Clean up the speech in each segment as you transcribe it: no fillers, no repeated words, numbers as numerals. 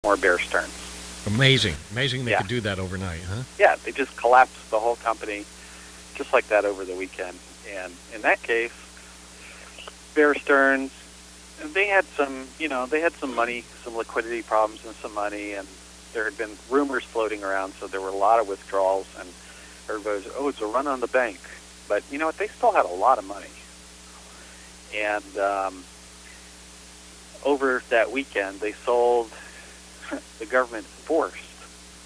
more Bear Stearns. Amazing they Yeah. could do that overnight, huh? Yeah, they just collapsed the whole company just like that over the weekend. And in that case, Bear Stearns, they had some money, some liquidity problems and some money, and there had been rumors floating around, so there were a lot of withdrawals, and everybody was, it's a run on the bank. But you know what? They still had a lot of money. And over that weekend, they sold, the government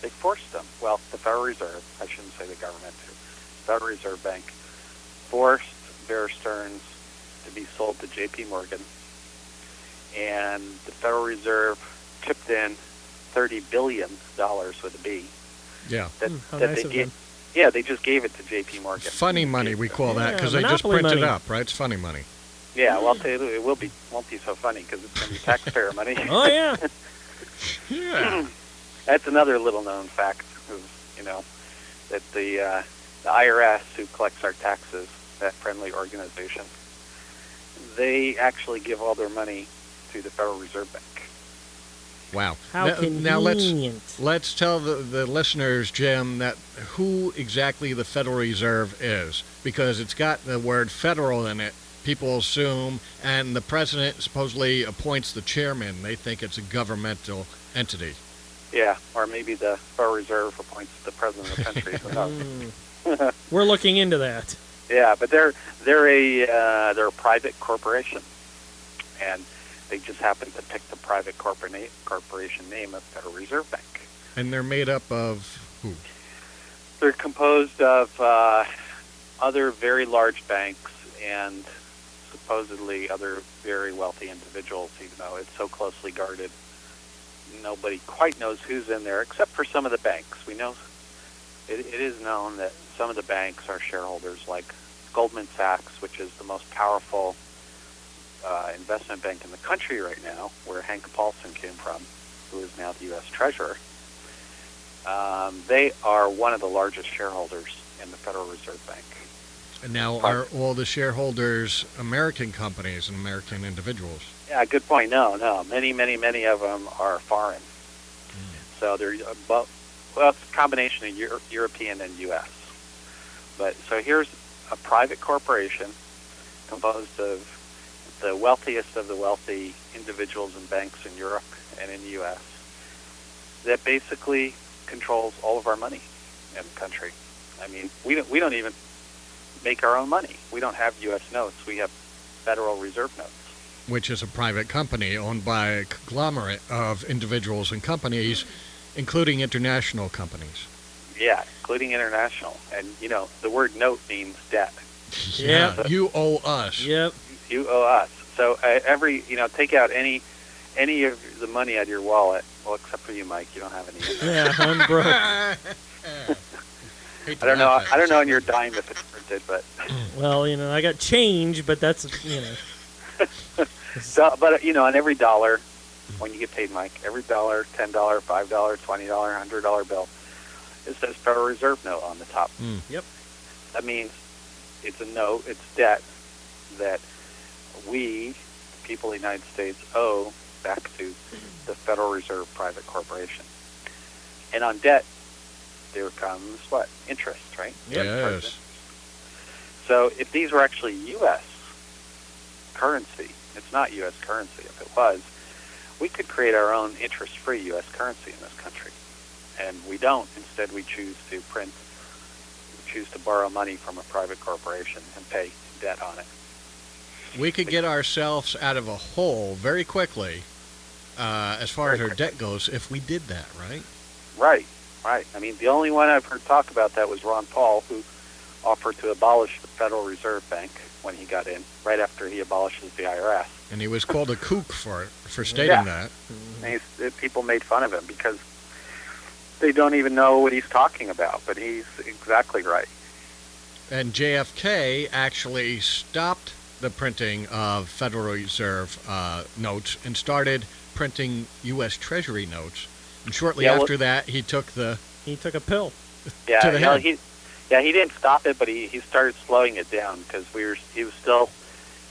they forced them. Well, the Federal Reserve, I shouldn't say the government, the Federal Reserve Bank forced Bear Stearns to be sold to J.P. Morgan, and the Federal Reserve chipped in $30 billion with a B. Yeah. How nice of them. Yeah, they just gave it to J.P. Morgan. Funny money, we call that, Yeah, because they just monopoly print it money. up, right? It's funny money. Yeah, well, I'll tell you, it won't be so funny because it's going to be taxpayer money. Oh, yeah. Yeah. That's another little-known fact, that the IRS, who collects our taxes, that friendly organization, they actually give all their money to the Federal Reserve Bank. Wow. How now convenient. let's tell the listeners, Jim, that who exactly the Federal Reserve is, because it's got the word federal in it. People assume, and the president supposedly appoints the chairman. They think it's a governmental entity. Yeah, or maybe the Federal Reserve appoints the president of the country. Who knows? We're looking into that. Yeah, but they're a private corporation, and they just happen to pick the private corporation name of Federal Reserve Bank. And they're made up of who? They're composed of other very large banks and supposedly other very wealthy individuals, even though it's so closely guarded. Nobody quite knows who's in there, except for some of the banks. We know it is known that some of the banks are shareholders, like Goldman Sachs, which is the most powerful investment bank in the country right now, where Hank Paulson came from, who is now the U.S. Treasurer. They are one of the largest shareholders in the Federal Reserve Bank. And now, are all the shareholders American companies and American individuals? Yeah, good point. No. Many of them are foreign. So they're, well, it's a combination of European and U.S. But so here's a private corporation composed of the wealthiest of the wealthy individuals and banks in Europe and in the U.S. that basically controls all of our money in the country. I mean, we don't even make our own money. We don't have U.S. notes. We have Federal Reserve notes. Which is a private company owned by a conglomerate of individuals and companies, including international companies. Yeah, including international. And, the word note means debt. Yeah. You owe us. Yep. You owe us. So take out any of the money out of your wallet. Well, except for you, Mike. You don't have any in there. Yeah, I'm broke. I don't know on your dime if it's printed, but... Well, I got change, but that's, So, but, on every dollar, when you get paid, Mike, every $1, $10, $5, $20, $100 bill, it says Federal Reserve note on the top. Yep. That means it's a note, it's debt that we, the people of the United States, owe back to the Federal Reserve private corporation. And on debt, there comes what? Interest, right? Yes. So if these were actually U.S. currency, it's not U.S. currency. If it was, we could create our own interest-free U.S. currency in this country. And we don't. Instead, we choose to borrow money from a private corporation and pay debt on it. We could get ourselves out of a hole very quickly, as far as our debt goes, if we did that, right? Right. I mean, the only one I've heard talk about that was Ron Paul, who offered to abolish the Federal Reserve Bank when he got in, right after he abolishes the IRS. And he was called a kook for stating that. And people made fun of him because they don't even know what he's talking about, but he's exactly right. And JFK actually stopped the printing of Federal Reserve notes and started printing U.S. Treasury notes. And shortly after that, he took a pill. Yeah, to the head. he didn't stop it, but he started slowing it down because he was still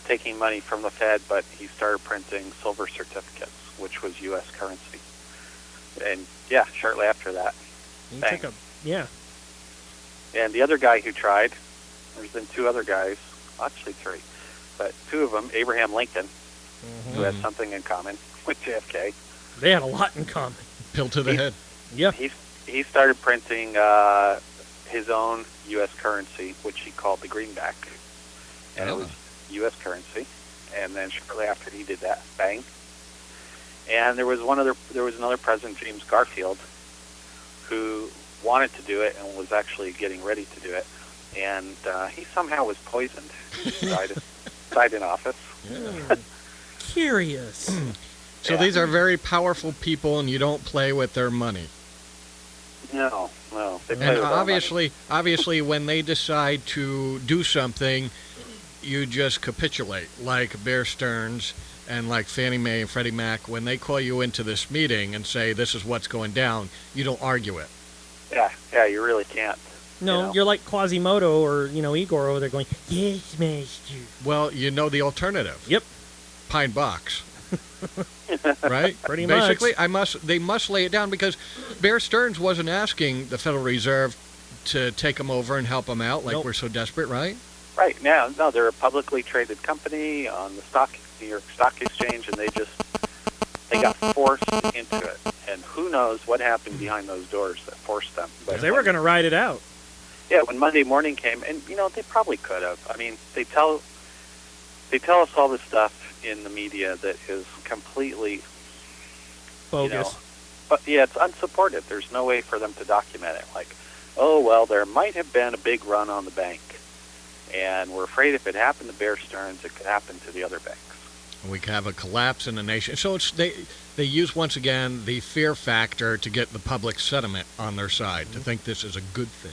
taking money from the Fed, but he started printing silver certificates, which was U.S. currency. And yeah, shortly after that. He Bang. took a, yeah. And the other guy who tried, there's been two other guys, actually three, but two of them, Abraham Lincoln, who has something in common with JFK. They had a lot in common. Pill to the He- head. Yeah. He started printing his own U.S. currency, which he called the greenback, and it was U.S. currency. And then shortly after he did that, bang. And there was another president, James Garfield, who wanted to do it and was actually getting ready to do it, and he somehow was poisoned. Died in office. Curious. So Yeah. these are very powerful people, and you don't play with their money. No. They play And with our money. obviously, when they decide to do something, you just capitulate, like Bear Stearns and like Fannie Mae and Freddie Mac. When they call you into this meeting and say this is what's going down, you don't argue it. Yeah, you really can't. No, You know? you're like Quasimodo or, Igor over there going, yes, master. Well, you know the alternative. Yep. Pine box. Right? Pretty Basically, much. they must lay it down because Bear Stearns wasn't asking the Federal Reserve to take him over and help him out like Nope. we're so desperate, right? Right now, no, they're a publicly traded company on the New York Stock Exchange, and they got forced into it. And who knows what happened behind those doors that forced them? But They were going to ride it out. Yeah, when Monday morning came, and they probably could have. I mean, they tell us all this stuff in the media that is completely Bogus. but yeah, it's unsupported. There's no way for them to document it. Like, oh well, there might have been a big run on the bank, and we're afraid if it happened to Bear Stearns, it could happen to the other banks. We could have a collapse in the nation. So they use once again the fear factor to get the public sentiment on their side to think this is a good thing.